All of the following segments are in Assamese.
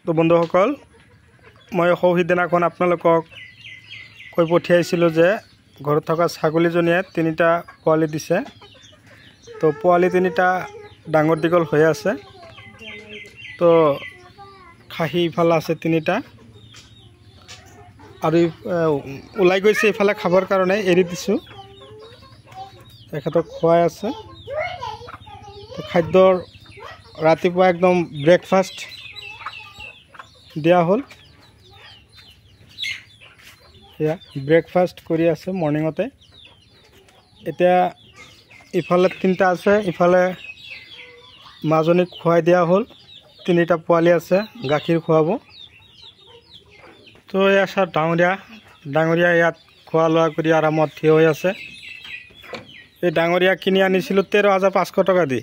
তো বন্ধুসকল মই সৌহিদিনাখন আপোনালোকক কৈ পঠিয়াইছিলোঁ যে ঘৰত থকা ছাগলীজনীয়ে 3টা পোৱালি দিছে। তো পোৱালি 3টা ডাঙৰ দীঘল হৈ আছে। তো খাহী ইফালে আছে 3টা আৰু ওলাই গৈছে ইফালে খাবৰ কাৰণে এৰি দিছোঁ। তেখেতক খুৱাই আছে। তো খাদ্যৰ ৰাতিপুৱা একদম ব্ৰেকফাষ্ট দিয়া হ'ল। এয়া ব্ৰেকফাষ্ট কৰি আছে মৰ্নিঙতে। এতিয়া ইফালে 3টা আছে, ইফালে মাজনীক খুৱাই দিয়া হ'ল। 3টা পোৱালি আছে, গাখীৰ খুৱাব। তো এয়া চাৰ ডাঙৰীয়া ইয়াত খোৱা লোৱা কৰি আৰামত থিয় হৈ আছে। এই ডাঙৰীয়া কিনি আনিছিলোঁ 13,500 টকা দি।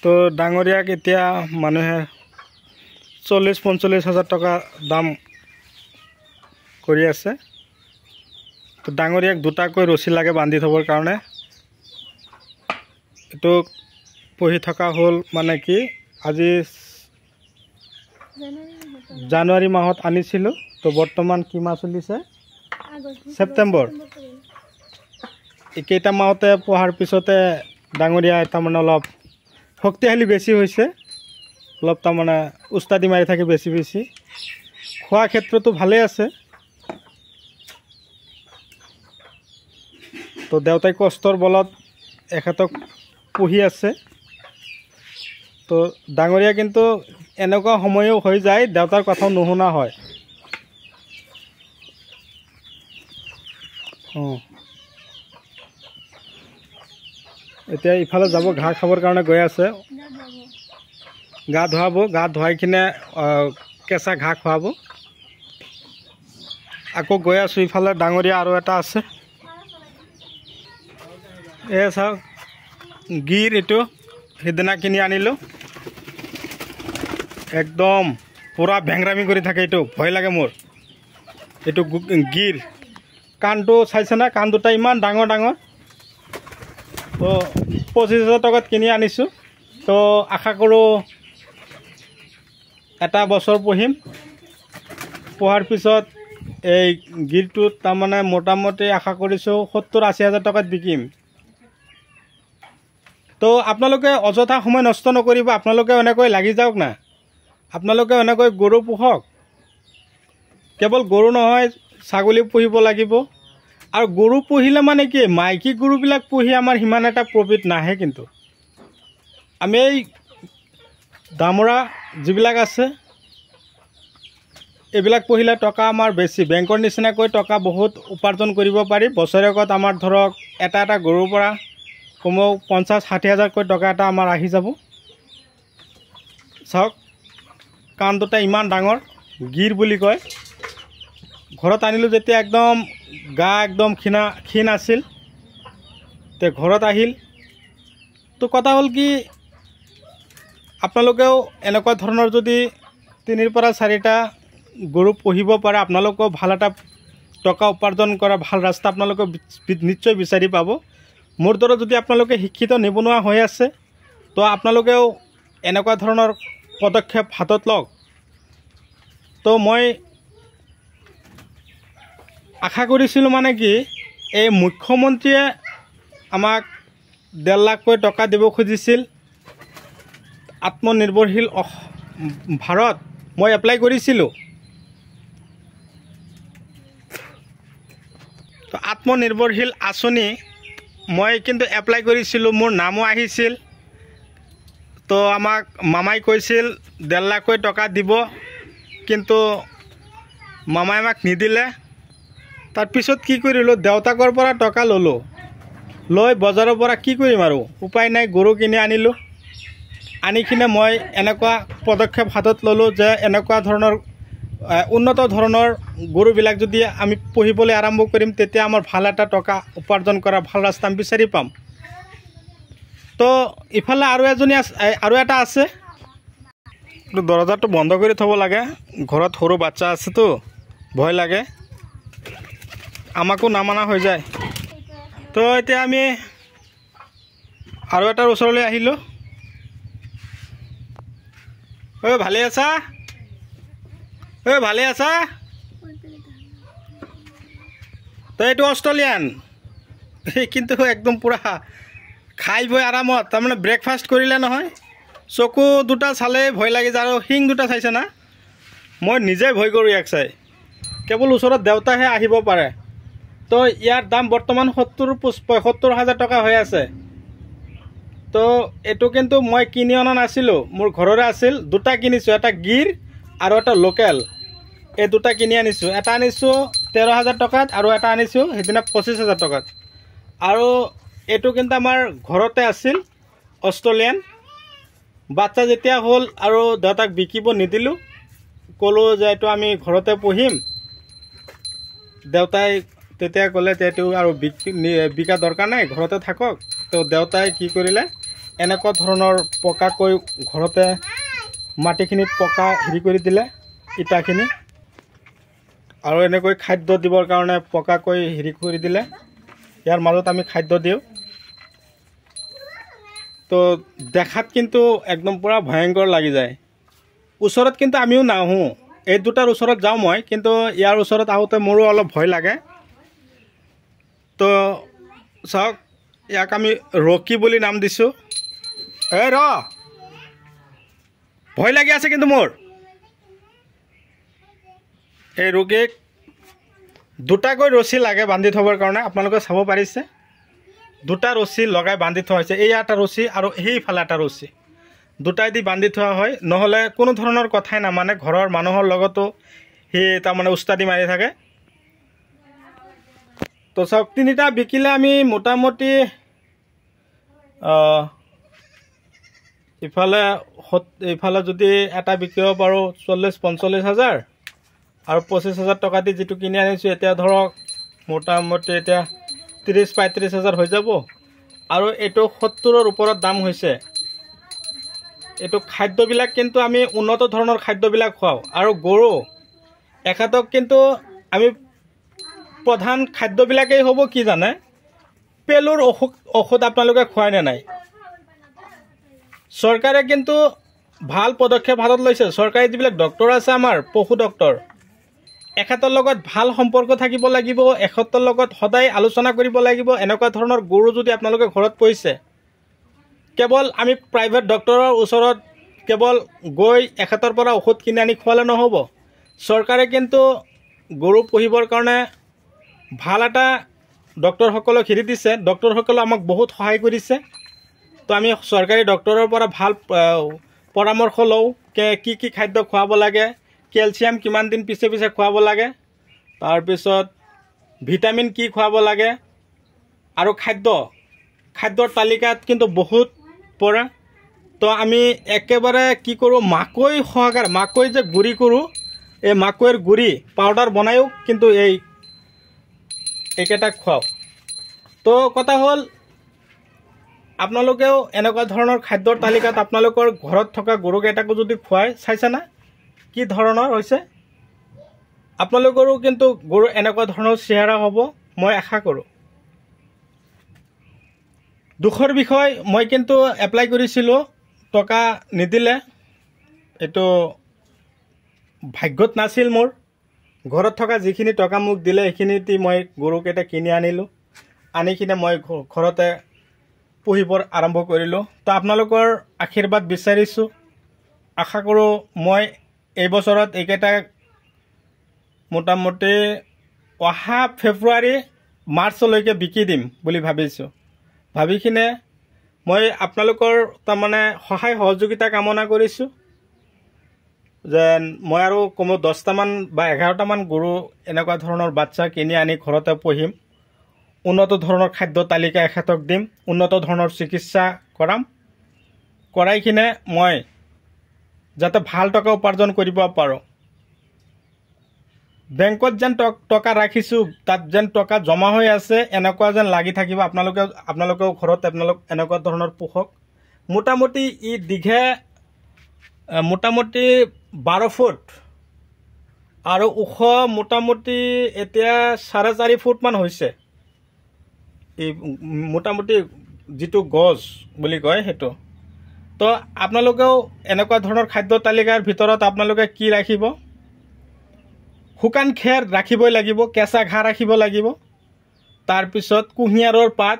তো ডাঙৰীয়াক এতিয়া মানুহে 40-45 হাজাৰ টকা দাম কৰি আছে। তো ডাঙৰীয়াক দুটাকৈ ৰছী লাগে বান্ধি থবৰ কাৰণে। এইটো পুহি থকা হ'ল মানে কি আজি জানুৱাৰী মাহত আনিছিলোঁ। তো বৰ্তমান কি মাহ চলিছে? ছেপ্টেম্বৰ। এইকেইটা মাহতে পোহাৰ পিছতে ডাঙৰীয়া তাৰমানে অলপ শক্তিশালী বেছি হৈছে। অলপ তাৰমানে উস্তাদি মাৰি থাকে বেছি খোৱা ক্ষেত্ৰতো ভালেই আছে। তো দেউতাই কষ্টৰ বলত এখেতক পুহি আছে। তো ডাঙৰীয়া কিন্তু এনেকুৱা সময়ো হৈ যায় দেউতাৰ কথাও নুশুনা হয়। এতিয়া ইফালে যাব, ঘাঁহ খাবৰ কাৰণে গৈ আছে। গা ধুৱাব, গা ধুৱাই কিনে কেঁচা ঘাঁহ খুৱাব। আকৌ গৈ আছোঁ ইফালে ডাঙৰীয়া আৰু এটা আছে। এই চাওক গিৰ, এইটো সিদিনা কিনি আনিলোঁ। একদম পূৰা ভেংৰামি কৰি থাকে, এইটো ভয় লাগে মোৰ। এইটো গিৰ কাণটো চাইছেনে? কাণ দুটা ইমান ডাঙৰ ডাঙৰ। তো 25,000 টকাত কিনি আনিছোঁ। তো আশা কৰোঁ এটা বছৰ পুহিম। পোহাৰ পিছত এই গিৰটোত তাৰমানে মোটামুটি আশা কৰিছোঁ 70-80 হাজাৰ টকাত বিকিম। তো আপোনালোকে অযথা সময় নষ্ট নকৰিব। আপোনালোকে এনেকৈ লাগি যাওক না। আপোনালোকে এনেকৈ গৰু পোহক। কেৱল গৰু নহয়, ছাগলী পুহিব লাগিব। আৰু গৰু পুহিলে মানে কি, মাইকী গৰুবিলাক পুহি আমাৰ সিমান এটা প্ৰফিট নাহে। কিন্তু আমি এই দামৰা যিবিলাক আছে এইবিলাক পুহিলে টকা আমাৰ বেছি, বেংকৰ নিচিনাকৈ টকা বহুত উপাৰ্জন কৰিব পাৰি। বছৰেকত আমাৰ ধৰক এটা গৰুৰ পৰা কমেও 50-60 হাজাৰকৈ টকা এটা আমাৰ আহি যাব। চাওক কাণ দুটা ইমান ডাঙৰ, গিৰ বুলি কয়। ঘৰত আনিলোঁ যেতিয়া একদম গা একদম ক্ষীণ আছিল। তে ঘৰত আহিল। তো কথা হ'ল কি, আপোনালোকেও এনেকুৱা ধৰণৰ যদি 3ৰ পৰা 4টা গৰু পুহিব পাৰে, আপোনালোকেও ভাল এটা টকা উপাৰ্জন কৰা ভাল ৰাস্তা আপোনালোকে নিশ্চয় বিচাৰি পাব। মোৰ দৰে যদি আপোনালোকে শিক্ষিত নিবনুৱা হৈ আছে, তো আপোনালোকেও এনেকুৱা ধৰণৰ পদক্ষেপ হাতত লওক। তো মই আশা কৰিছিলোঁ মানে কি, এই মুখ্যমন্ত্ৰীয়ে আমাক 1.5 লাখকৈ টকা দিব খুজিছিল আত্মনিৰ্ভৰশীল ভাৰত। মই এপ্লাই কৰিছিলোঁ। তো আত্মনিৰ্ভৰশীল আঁচনি মই কিন্তু এপ্লাই কৰিছিলোঁ, মোৰ নামো আহিছিল। তো আমাক মামাই কৈছিল 1.5 লাখকৈ টকা দিব, কিন্তু মামাই আমাক নিদিলে। তাৰপিছত কি কৰিলোঁ, দেউতাকৰ পৰা টকা ল'লোঁ। লৈ বজাৰৰ পৰা কি কৰিম আৰু উপায় নাই, গৰু কিনি আনিলোঁ। আনি কিনে মই এনেকুৱা পদক্ষেপ হাতত ল'লোঁ যে এনেকুৱা ধৰণৰ উন্নত ধৰণৰ গৰুবিলাক যদি আমি পুহিবলৈ আৰম্ভ কৰিম, তেতিয়া আমাৰ ভাল এটা টকা উপাৰ্জন কৰা ভাল ৰাস্তা আমি বিচাৰি পাম। তো ইফালে আৰু এটা আছে। দৰজাটো বন্ধ কৰি থ'ব লাগে, ঘৰত সৰু বাচ্চা আছেতো ভয় লাগে, আমাকো নামানা হৈ যায়। তো এতিয়া আমি আৰু এটাৰ ওচৰলৈ আহিলোঁ। ভালে আছা? ঐ ভালে আছা? তো এইটো অষ্ট্ৰেলিয়ান কিন্তু একদম পুৰা খাই বৈ আৰামত। তাৰমানে ব্ৰেকফাষ্ট কৰিলে নহয়, চকু দুটা চালে ভয় লাগি যায়। আৰু শিং দুটা চাইছে না, মই নিজে ভয় কৰোঁ ইয়াক চাই। কেৱল ওচৰত দেউতাহে আহিব পাৰে। তো ইয়াৰ দাম বৰ্তমান ৭৫,০০০ টকা হৈ আছে। তো এইটো কিন্তু মই কিনি অনা নাছিলোঁ, মোৰ ঘৰৰে আছিল। দুটা কিনিছোঁ, এটা গিৰ আৰু এটা লোকেল। এই দুটা কিনি আনিছোঁ। এটা আনিছোঁ ১৩,০০০ টকাত আৰু এটা আনিছোঁ সেইদিনা ২৫,০০০ টকাত। আৰু এইটো কিন্তু আমাৰ ঘৰতে আছিল, অষ্ট্ৰেলিয়ান। বাচ্চা যেতিয়া হ'ল আৰু দেউতাক বিকিব নিদিলোঁ, ক'লোঁ যে এইটো আমি ঘৰতে পুহিম। দেউতাই তেতিয়া ক'লে যে এইটো আৰু বিকা দৰকাৰ নাই, ঘৰতে থাকক। তো দেউতাই কি কৰিলে, এনেকুৱা ধৰণৰ পকাকৈ ঘৰতে মাটিখিনিত পকা হেৰি কৰি দিলে, ইটাখিনি। আৰু এনেকৈ খাদ্য দিবৰ কাৰণে পকাকৈ হেৰি কৰি দিলে। ইয়াৰ মাজত আমি খাদ্য দিওঁ। তো দেখাত কিন্তু একদম পুৰা ভয়ংকৰ লাগি যায়। ওচৰত কিন্তু আমিও নাহোঁ। এই দুটাৰ ওচৰত যাওঁ মই, কিন্তু ইয়াৰ ওচৰত আহোঁতে মোৰো অলপ ভয় লাগে। তো চাওক, ইয়াক আমি ৰকি বুলি নাম দিছোঁ। এই ভয় লাগি আছে কিন্তু মোৰ। এই ৰোগীক দুটাকৈ ৰছী লাগে বান্ধি থবৰ কাৰণে। আপোনালোকে চাব পাৰিছে, দুটা ৰছী লগাই বান্ধি থোৱা হৈছে। এই এটা ৰছী আৰু সেইফালে এটা ৰছী, দুটাই দি বান্ধি থোৱা হয়। নহ'লে কোনো ধৰণৰ কথাই নামানে, ঘৰৰ মানুহৰ লগতো সি তাৰমানে উস্তাদি মাৰি থাকে। তো চাওক, তিনিটা বিকিলে আমি মোটামুটি ইফালে যদি এটা বিকিব পাৰোঁ ৪০-৪৫,০০০, আৰু ২৫,০০০ টকা দি যিটো কিনি আনিছোঁ, এতিয়া ধৰক মোটামুটি এতিয়া ৩০-৩৫,০০০ হৈ যাব। আৰু এইটো ৭০ৰ ওপৰত দাম হৈছে। এইটো খাদ্যবিলাক কিন্তু আমি উন্নত ধৰণৰ খাদ্যবিলাক খুৱাওঁ। আৰু গৰু এখেতক কিন্তু আমি প্ৰধান খাদ্যবিলাকেই হ'ব কি জানে, পেলুৰ ঔষধ আপোনালোকে খুৱাই নে নাই? চৰকাৰে কিন্তু ভাল পদক্ষেপ হাতত লৈছে। চৰকাৰী যিবিলাক ডক্টৰ আছে আমাৰ, পশু ডক্টৰ, এখেতৰ লগত ভাল সম্পৰ্ক থাকিব লাগিব। এখেতৰ লগত সদায় আলোচনা কৰিব লাগিব। এনেকুৱা ধৰণৰ গৰু যদি আপোনালোকে ঘৰত পুহিছে, কেৱল আমি প্ৰাইভেট ডক্টৰৰ ওচৰত কেৱল গৈ এখেতৰ পৰা ঔষধ কিনি আনি খোৱালে নহ'ব। চৰকাৰে কিন্তু গৰু পুহিবৰ কাৰণে ভাল এটা ডক্টৰসকলক হেৰি দিছে। ডক্টৰসকলে আমাক বহুত সহায় কৰিছে। তো আমি চৰকাৰী ডক্টৰৰ পৰা ভাল পৰামৰ্শ লওঁ, কি কি খাদ্য খুৱাব লাগে, কেলছিয়াম কিমান দিন পিছে পিছে খুৱাব লাগে, তাৰপিছত ভিটামিন কি খুৱাব লাগে। আৰু খাদ্যৰ তালিকাত কিন্তু বহুত পৰে। তো আমি একেবাৰে কি কৰোঁ, মাকৈ যে গুড়ি কৰোঁ, এই মাকৈৰ গুড়ি পাউডাৰ বনায়ো কিন্তু এইকেইটাক খুৱাওঁ। তো কথা হ'ল, আপোনালোকেও এনেকুৱা ধৰণৰ খাদ্যৰ তালিকাত আপোনালোকৰ ঘৰত থকা গৰুকেইটাকো যদি খুৱাই, চাইছেনে কি ধৰণৰ হৈছে? আপোনালোকৰো কিন্তু গৰু এনেকুৱা ধৰণৰ চেহেৰা হ'ব, মই আশা কৰোঁ। দুখৰ বিষয়, মই কিন্তু এপ্লাই কৰিছিলোঁ, টকা নিদিলে। এইটো ভাগ্যত নাছিল মোৰ। ঘৰত থকা যিখিনি টকা মোক দিলে, সেইখিনি দি মই গৰুকেইটা কিনি আনিলোঁ। আনি কিনে মই ঘৰতে পুহিবৰ আৰম্ভ কৰিলোঁ। তো আপোনালোকৰ আশীৰ্বাদ বিচাৰিছোঁ। আশা কৰোঁ মই এই বছৰত এইকেইটা মোটামুটি অহা ফেব্ৰুৱাৰী-মাৰ্চলৈকে বিকি দিম বুলি ভাবিছোঁ। ভাবি কিনে মই আপোনালোকৰ তাৰমানে সহায় সহযোগিতা কামনা কৰিছোঁ, যেন মই আৰু কমেও 10টামান বা 11টামান গৰু এনেকুৱা ধৰণৰ বাচ্চা কিনি আনি ঘৰতে পুহিম। উন্নত ধৰণৰ খাদ্য তালিকা এখেতক দিম, উন্নত ধৰণৰ চিকিৎসা কৰাই কিনে মই যাতে ভাল টকা উপাৰ্জন কৰিব পাৰোঁ। বেংকত যেন টকা ৰাখিছোঁ, তাত যেন টকা জমা হৈ আছে, এনেকুৱা যেন লাগি থাকিব। আপোনালোকেও ঘৰত এনেকুৱা ধৰণৰ পোহক। মোটামুটি ই দীঘে মোটামুটি 12 ফুট আৰু ওখ মোটামুটি এতিয়া 4.5 ফুটমান হৈছে। এই মোটামুটি যিটো গছ বুলি কয় সেইটো। তো আপোনালোকেও এনেকুৱা ধৰণৰ খাদ্য তালিকাৰ ভিতৰত আপোনালোকে কি ৰাখিব, শুকান খেৰ ৰাখিবই লাগিব, কেঁচা ঘাঁহ ৰাখিব লাগিব। তাৰপিছত কুঁহিয়াৰৰ পাত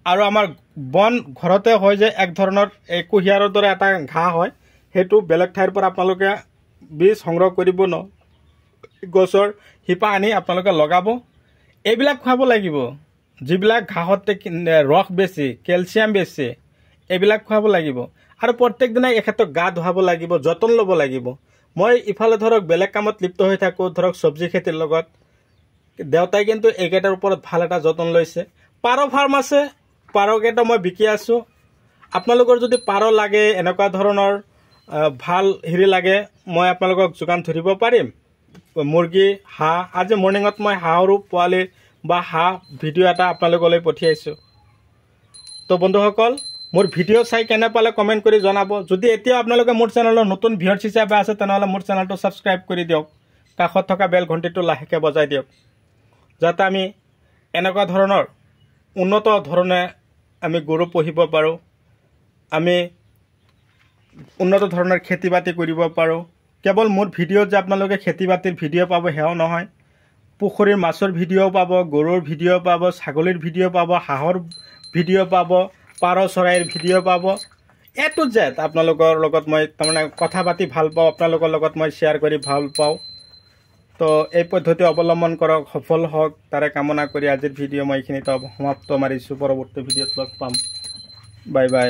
আৰু আমাৰ বন ঘৰতে হয় যে এক ধৰণৰ এই কুঁহিয়াৰৰ দৰে এটা ঘাঁহ হয়, সেইটো বেলেগ ঠাইৰ পৰা আপোনালোকে বীজ সংগ্ৰহ কৰিব ন, গছৰ শিপা আনি আপোনালোকে লগাব। এইবিলাক খুৱাব লাগিব, যিবিলাক ঘাঁহতে ৰস বেছি, কেলছিয়াম বেছি, এইবিলাক খুৱাব লাগিব। আৰু প্ৰত্যেক দিনাই এখেতক গা ধুৱাব লাগিব, যতন ল'ব লাগিব। মই ইফালে ধৰক বেলেগ কামত লিপ্ত হৈ থাকোঁ, ধৰক চব্জি খেতিৰ লগত। দেউতাই কিন্তু এইকেইটাৰ ওপৰত ভাল এটা যতন লৈছে। পাৰ ফাৰ্ম আছে, পাৰকেইটা মই বিকি আছোঁ। আপোনালোকৰ যদি পাৰ লাগে, এনেকুৱা ধৰণৰ ভাল হেৰি লাগে, মই আপোনালোকক যোগান ধৰিব পাৰিম। মুৰ্গী, হাঁহ, আজি মৰ্ণিঙত মই হাঁহৰো পোৱালি বা হাঁহ ভিডিঅ' এটা আপোনালোকলৈ পঠিয়াইছোঁ। তো বন্ধুসকল, মোৰ ভিডিঅ' চাই কেনে পালে কমেণ্ট কৰি জনাব। যদি এতিয়াও আপোনালোকে মোৰ চেনেলৰ নতুন ভিউৱাৰ্ছ হিচাপে আছে, তেনেহ'লে মোৰ চেনেলটো ছাবস্ক্ৰাইব কৰি দিয়ক। কাষত থকা বেল ঘণ্টিটো লাহেকৈ বজাই দিয়ক, যাতে আমি এনেকুৱা ধৰণৰ উন্নত ধৰণে আমি গৰু পুহিব পাৰোঁ, আমি উন্নত ধৰণৰ খেতি বাতি কৰিব পাৰোঁ। কেৱল মোৰ ভিডিঅ'ত যে আপোনালোকে খেতি বাতিৰ ভিডিঅ' পাব সেয়াও নহয়, পুখুৰীৰ মাছৰ ভিডিঅ' পাব, গৰুৰ ভিডিঅ' পাব, ছাগলীৰ ভিডিঅ' পাব, হাঁহৰ ভিডিঅ' পাব, পাৰ চৰাইৰ ভিডিঅ' পাব। এ টু জেড আপোনালোকৰ লগত মই তাৰমানে কথা পাতি ভাল পাওঁ, আপোনালোকৰ লগত মই শ্বেয়াৰ কৰি ভাল পাওঁ। তো এই পদ্ধতি অৱলম্বন কৰক, সফল হওক তাৰে কামনা কৰি আজিৰ ভিডিঅ' মই এইখিনিতে সমাপ্ত মাৰিছোঁ। পৰৱৰ্তী ভিডিঅ'ত লগ পাম। Bye bye.